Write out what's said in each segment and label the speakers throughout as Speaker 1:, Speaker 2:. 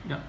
Speaker 1: Yeah.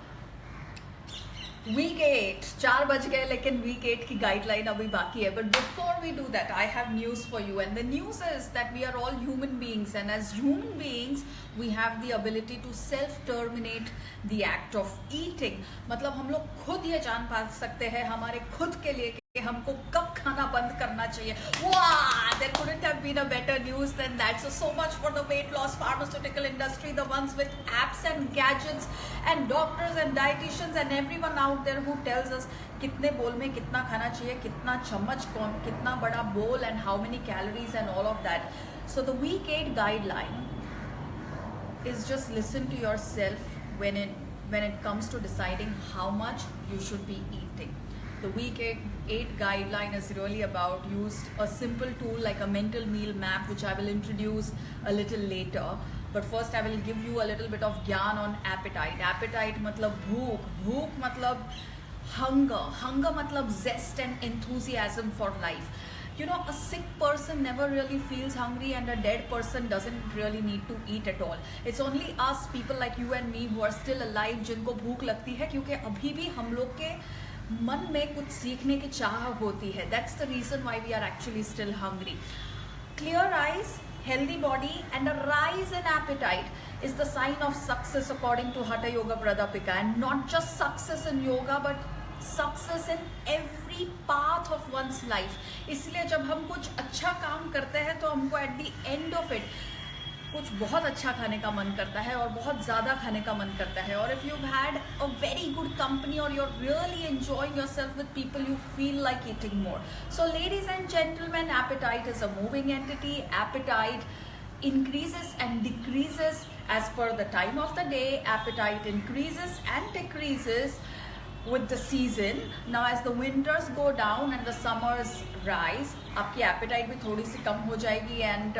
Speaker 2: Week 8, 4 बज गए लेकिन week 8 की guideline अभी बाकी है. But before we do that, I have news for you. And the news is that we are all human beings. And as human beings, we have the ability to self-terminate the act of eating. मतलब हम लोग खुद ये जान पा सकते हैं हमारे खुद के लिए कि हमको कब खाना बंद करना चाहिए. Wow! There couldn't have been a better news than that. So much for the weight loss pharmaceutical industry, the ones with apps and gadgets and doctors and dietitians and everyone out there who tells us कितने बोल में कितना खाना चाहिए, कितना चम्मच कौन, कितना बड़ा बोल and how many calories and all of that. So the week 8 guideline is just listen to yourself when it comes to deciding how much you should be eating. The week 8 guideline is really about a simple tool like a mental meal map, which I will introduce a little later. But first I will give you a little bit of gyan on appetite. Appetite matlab bhook, bhook matlab hunger, hunger matlab zest and enthusiasm for life. You know, a sick person never really feels hungry and a dead person doesn't really need to eat at all. It's only us people like you and me who are still alive जिनको भूख लगती है, क्योंकि अभी भी हम लोग के मन में कुछ सीखने की चाह होती है. That's the reason why we are actually still hungry. Clear eyes, healthy body and a rise in appetite is the sign of success according to Hatha Yoga Pradipika. And not just success in yoga but success in every path of one's life. इसलिए जब हम कुछ अच्छा काम करते हैं तो हमको at the end of it कुछ बहुत अच्छा खाने का मन करता है और बहुत ज़्यादा खाने का मन करता है. और if you've had a very good company or you're really enjoying yourself with people, you feel like eating more. So ladies and gentlemen, appetite is a moving entity. Appetite increases and decreases as per the time of the day. Appetite increases and decreases with the season. Now as the winters go down and the summers rise, आपकी appetite भी थोड़ी सी कम हो जाएगी and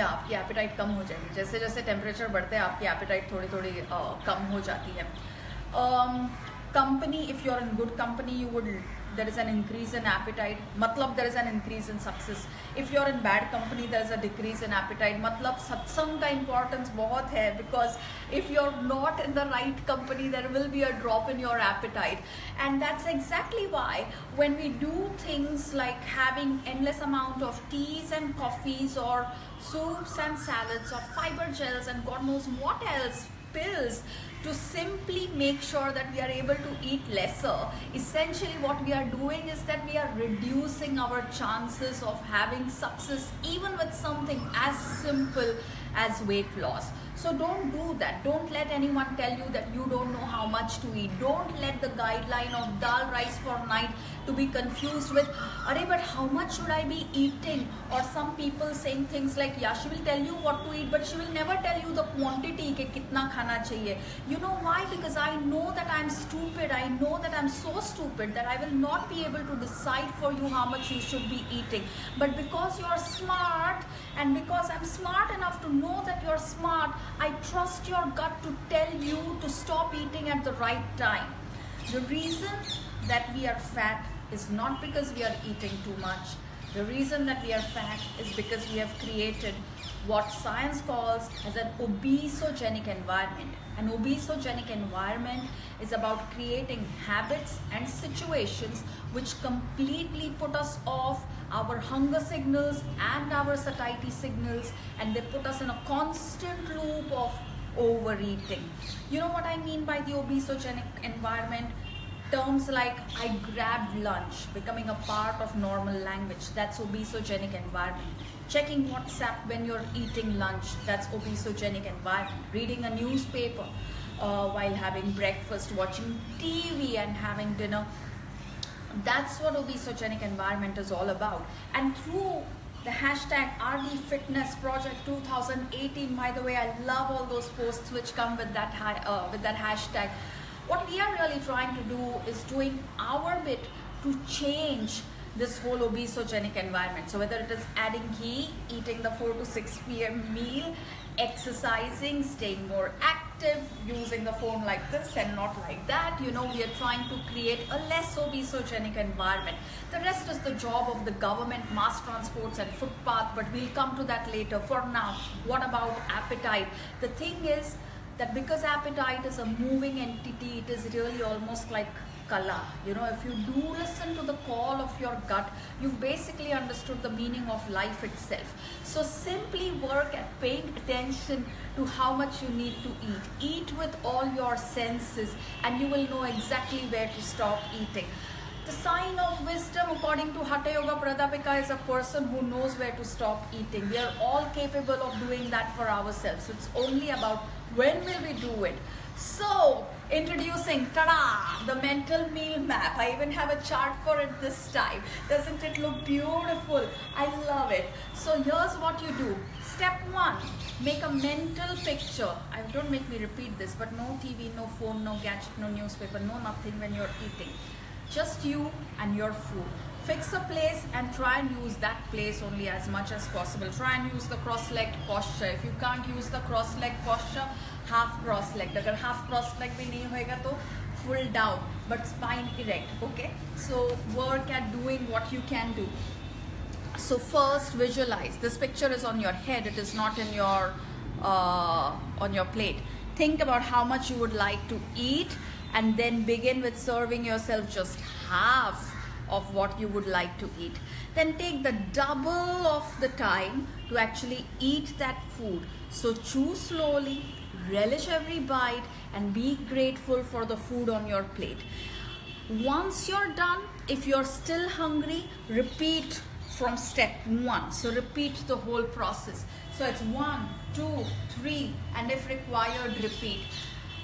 Speaker 2: आपकी apatite कम हो जाएगी. जैसे जैसे टेम्परेचर बढ़ते हैं आपकी एपेटाइट थोड़ी थोड़ी कम हो जाती है. Company, if you are in good company there is an increase in appetite, matlab there is an increase in success. If you are in bad company, there is a decrease in appetite. Matlab satsang ka importance bahut hai, because if you are not in the right company, there will be a drop in your appetite. And that's exactly why when we do things like having endless amount of teas and coffees or soups and salads or fiber gels and God knows what else, pills, to simply make sure that we are able to eat lesser, essentially what we are doing is that we are reducing our chances of having success even with something as simple as weight loss. So don't do that. Don't let anyone tell you that you don't know how much to eat. Don't let the guideline of dal rice for night to be confused with, "Arey, but how much should I be eating?" Or some people saying things like, yeah, she will tell you what to eat, but she will never tell you the quantity ke kitna khana chahiye. You know why? Because I know that I'm stupid. I know that I'm so stupid that I will not be able to decide for you how much you should be eating. But because you're smart and because I'm smart enough to know that you're smart, I trust your gut to tell you to stop eating at the right time. The reason that we are fat is not because we are eating too much. The reason that we are fat is because we have created what science calls as an obesogenic environment. An obesogenic environment is about creating habits and situations which completely put us off our hunger signals and our satiety signals, and they put us in a constant loop of overeating. You know what I mean by the obesogenic environment? Terms like I grabbed lunch becoming a part of normal language, that's obesogenic environment. Checking WhatsApp when you're eating lunch, that's obesogenic environment. Reading a newspaper while having breakfast, watching TV and having dinner, that's what obesogenic environment is all about. And through the hashtag RD Fitness Project 2018, by the way, I love all those posts which come with that hashtag. What we are really trying to do is doing our bit to change this whole obesogenic environment. So whether it is adding ghee, eating the 4 to 6 p.m. meal, exercising, staying more active, using the phone like this and not like that, we are trying to create a less obesogenic environment. The rest is the job of the government, mass transports and footpath, but we'll come to that later. For now, what about appetite? The thing is that because appetite is a moving entity, it is really almost like kala. You know, if you do listen to the call of your gut, you've basically understood the meaning of life itself. So simply work at paying attention to how much you need to eat. Eat with all your senses and you will know exactly where to stop eating. The sign of wisdom, according to Hatha Yoga Pradipika, is a person who knows where to stop eating. We are all capable of doing that for ourselves. So it's only about when will we do it. So, introducing, tada, the mental meal map. I even have a chart for it this time. Doesn't it look beautiful? I love it. So here's what you do. Step 1, make a mental picture. Don't make me repeat this, but no TV, no phone, no gadget, no newspaper, no nothing when you're eating. Just you and your food. Fix a place and try and use that place only as much as possible. Try and use the cross-legged posture. If you can't use the cross-legged posture, half cross-legged. Agar half cross-legged bhi nahi hoega to full down, but spine erect. Okay? So work at doing what you can do. So first visualize. This picture is on your head. It is not in your on your plate. Think about how much you would like to eat, and then begin with serving yourself just half of what you would like to eat. Then take the double of the time to actually eat that food. So chew slowly, relish every bite, and be grateful for the food on your plate. Once you're done, if you're still hungry, repeat from step 1. So repeat the whole process. So it's 1, 2, 3, and if required, repeat.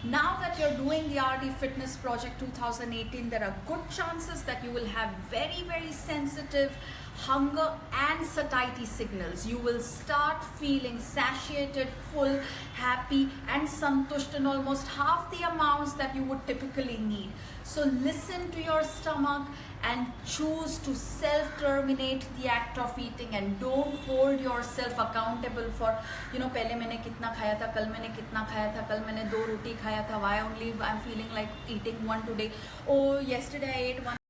Speaker 2: Now that you're doing the RD Fitness Project 2018, there are good chances that you will have very, very sensitive hunger and satiety signals. You will start feeling satiated, full, happy, and santusht in almost half the amounts that you would typically need. So listen to your stomach and choose to self-terminate the act of eating, and don't hold yourself accountable for, you know, pehle maine kitna khaya tha, kal maine kitna khaya tha, kal maine 2 roti khaya tha, why only I'm feeling like eating one today, oh yesterday I ate one